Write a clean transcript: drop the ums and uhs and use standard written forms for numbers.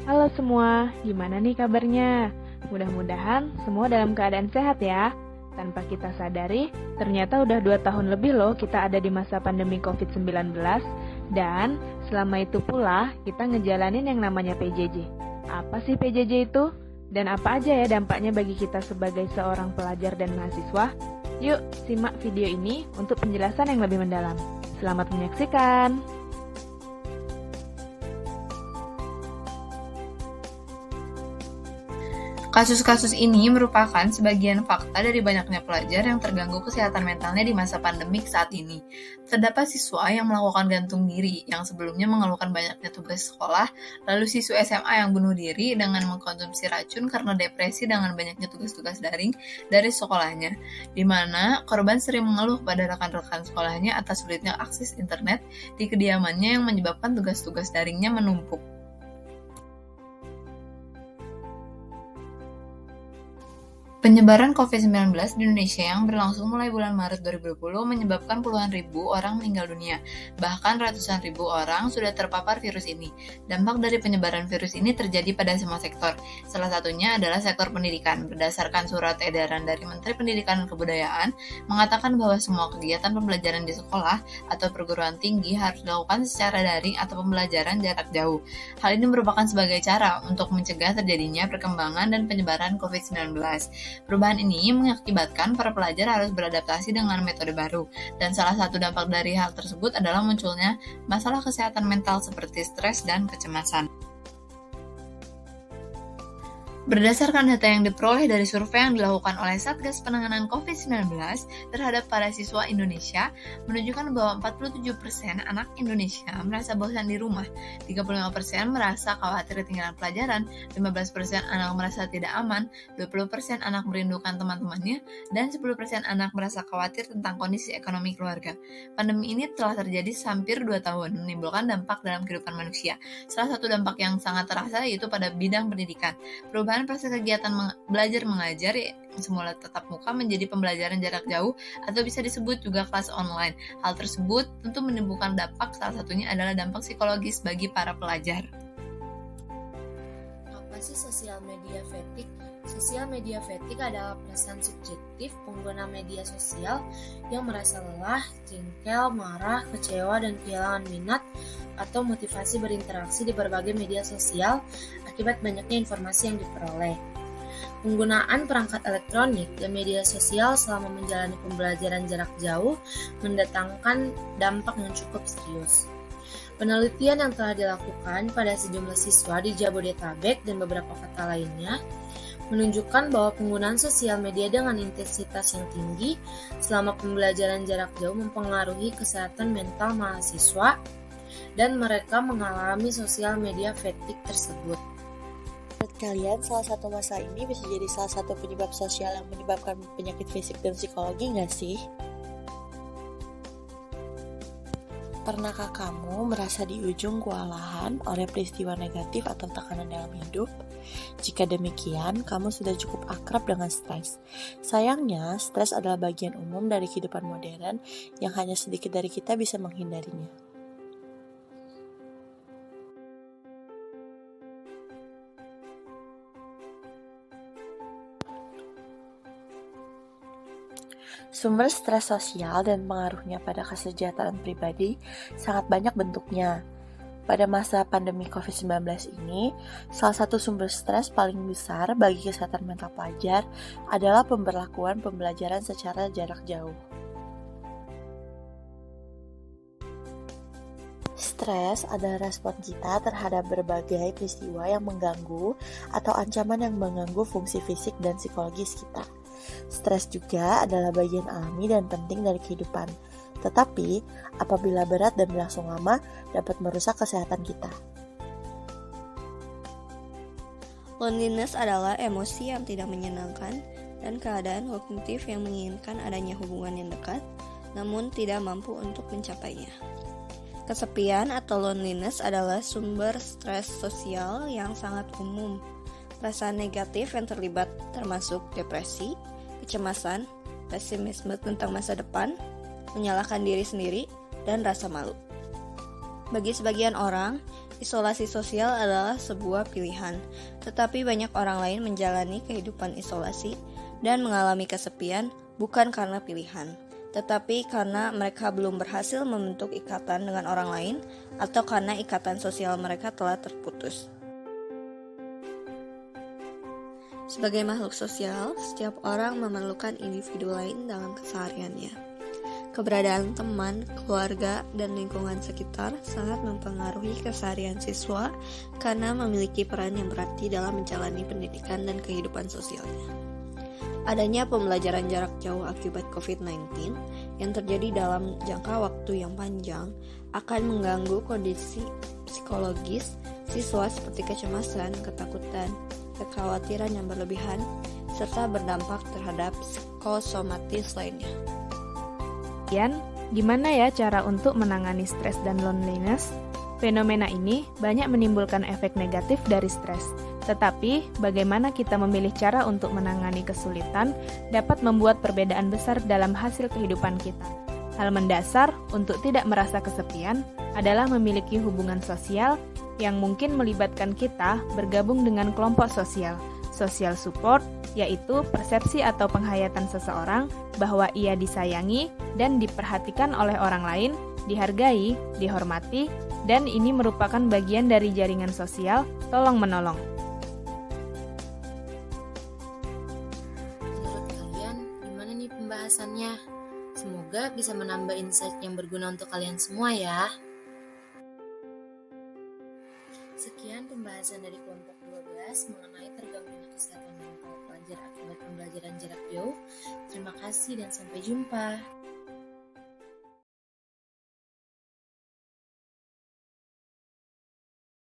Halo semua, gimana nih kabarnya? Mudah-mudahan semua dalam keadaan sehat ya. Tanpa kita sadari, ternyata udah 2 tahun lebih loh kita ada di masa pandemi COVID-19. Dan selama itu pula kita ngejalanin yang namanya PJJ. Apa sih PJJ itu? Dan apa aja ya dampaknya bagi kita sebagai seorang pelajar dan mahasiswa? Yuk, simak video ini untuk penjelasan yang lebih mendalam. Selamat menyaksikan! Kasus-kasus ini merupakan sebagian fakta dari banyaknya pelajar yang terganggu kesehatan mentalnya di masa pandemik saat ini. Terdapat siswa yang melakukan gantung diri, yang sebelumnya mengeluhkan banyaknya tugas sekolah, lalu siswa SMA yang bunuh diri dengan mengkonsumsi racun karena depresi dengan banyaknya tugas-tugas daring dari sekolahnya, di mana korban sering mengeluh pada rekan-rekan sekolahnya atas sulitnya akses internet di kediamannya yang menyebabkan tugas-tugas daringnya menumpuk. Penyebaran COVID-19 di Indonesia yang berlangsung mulai bulan Maret 2020 menyebabkan puluhan ribu orang meninggal dunia. Bahkan ratusan ribu orang sudah terpapar virus ini. Dampak dari penyebaran virus ini terjadi pada semua sektor. Salah satunya adalah sektor pendidikan. Berdasarkan surat edaran dari Menteri Pendidikan dan Kebudayaan, mengatakan bahwa semua kegiatan pembelajaran di sekolah atau perguruan tinggi harus dilakukan secara daring atau pembelajaran jarak jauh. Hal ini merupakan sebagai cara untuk mencegah terjadinya perkembangan dan penyebaran COVID-19. Perubahan ini mengakibatkan para pelajar harus beradaptasi dengan metode baru, dan salah satu dampak dari hal tersebut adalah munculnya masalah kesehatan mental seperti stres dan kecemasan. Berdasarkan data yang diperoleh dari survei yang dilakukan oleh Satgas Penanganan COVID-19 terhadap para siswa Indonesia, menunjukkan bahwa 47% anak Indonesia merasa bosan di rumah, 35% merasa khawatir ketinggalan pelajaran, 15% anak merasa tidak aman, 20% anak merindukan teman-temannya, dan 10% anak merasa khawatir tentang kondisi ekonomi keluarga. Pandemi ini telah terjadi hampir 2 tahun, menimbulkan dampak dalam kehidupan manusia. Salah satu dampak yang sangat terasa yaitu pada bidang pendidikan. Perubahan proses kegiatan belajar mengajar semula tatap muka menjadi pembelajaran jarak jauh atau bisa disebut juga kelas online. Hal tersebut tentu menimbulkan dampak, salah satunya adalah dampak psikologis bagi para pelajar. Apa sih sosial media fatigue? Sosial media fatigue adalah perasaan subjektif pengguna media sosial yang merasa lelah, jengkel, marah, kecewa, dan kehilangan minat atau motivasi berinteraksi di berbagai media sosial akibat banyaknya informasi yang diperoleh. Penggunaan perangkat elektronik dan media sosial selama menjalani pembelajaran jarak jauh mendatangkan dampak yang cukup serius. Penelitian yang telah dilakukan pada sejumlah siswa di Jabodetabek dan beberapa kota lainnya menunjukkan bahwa penggunaan sosial media dengan intensitas yang tinggi selama pembelajaran jarak jauh mempengaruhi kesehatan mental mahasiswa dan mereka mengalami sosial media fatigue tersebut. Menurut kalian, salah satu masa ini bisa jadi salah satu penyebab sosial yang menyebabkan penyakit fisik dan psikologi nggak sih? Pernahkah kamu merasa di ujung kewalahan oleh peristiwa negatif atau tekanan dalam hidup? Jika demikian, kamu sudah cukup akrab dengan stres. Sayangnya, stres adalah bagian umum dari kehidupan modern yang hanya sedikit dari kita bisa menghindarinya. Sumber stres sosial dan pengaruhnya pada kesejahteraan pribadi sangat banyak bentuknya. Pada masa pandemi COVID-19 ini, salah satu sumber stres paling besar bagi kesehatan mental pelajar adalah pemberlakuan pembelajaran secara jarak jauh. Stres adalah respon kita terhadap berbagai peristiwa yang mengganggu atau ancaman yang mengganggu fungsi fisik dan psikologis kita. Stres juga adalah bagian alami dan penting dari kehidupan. Tetapi, apabila berat dan berlangsung lama, dapat merusak kesehatan kita. Loneliness adalah emosi yang tidak menyenangkan dan keadaan kognitif yang menginginkan adanya hubungan yang dekat, namun tidak mampu untuk mencapainya. Kesepian atau loneliness adalah sumber stres sosial yang sangat umum. Perasaan negatif yang terlibat termasuk depresi, kecemasan, pesimisme tentang masa depan, menyalahkan diri sendiri, dan rasa malu. Bagi sebagian orang, Isolasi sosial adalah sebuah pilihan, tetapi banyak orang lain menjalani kehidupan isolasi dan mengalami kesepian bukan karena pilihan, tetapi karena mereka belum berhasil membentuk ikatan dengan orang lain atau karena ikatan sosial mereka telah terputus. Sebagai makhluk sosial, setiap orang memerlukan individu lain dalam kesehariannya. Keberadaan teman, keluarga, dan lingkungan sekitar sangat mempengaruhi keseharian siswa karena memiliki peran yang berarti dalam menjalani pendidikan dan kehidupan sosialnya. Adanya pembelajaran jarak jauh akibat COVID-19 yang terjadi dalam jangka waktu yang panjang akan mengganggu kondisi psikologis siswa seperti kecemasan, ketakutan, kekhawatiran yang berlebihan, serta berdampak terhadap psikosomatis lainnya. Kemudian, gimana ya cara untuk menangani stres dan loneliness? Fenomena ini banyak menimbulkan efek negatif dari stres. Tetapi, bagaimana kita memilih cara untuk menangani kesulitan dapat membuat perbedaan besar dalam hasil kehidupan kita. Hal mendasar untuk tidak merasa kesepian adalah memiliki hubungan sosial yang mungkin melibatkan kita bergabung dengan kelompok sosial. Social support, yaitu persepsi atau penghayatan seseorang bahwa ia disayangi dan diperhatikan oleh orang lain, dihargai, dihormati, dan ini merupakan bagian dari jaringan sosial tolong-menolong. Menurut kalian, gimana nih pembahasannya? Semoga bisa menambah insight yang berguna untuk kalian semua ya. Sekian pembahasan dari kelompok 12 mengenai terganggunya kesehatan mental pelajar akibat pembelajaran jarak jauh. Terima kasih dan sampai jumpa.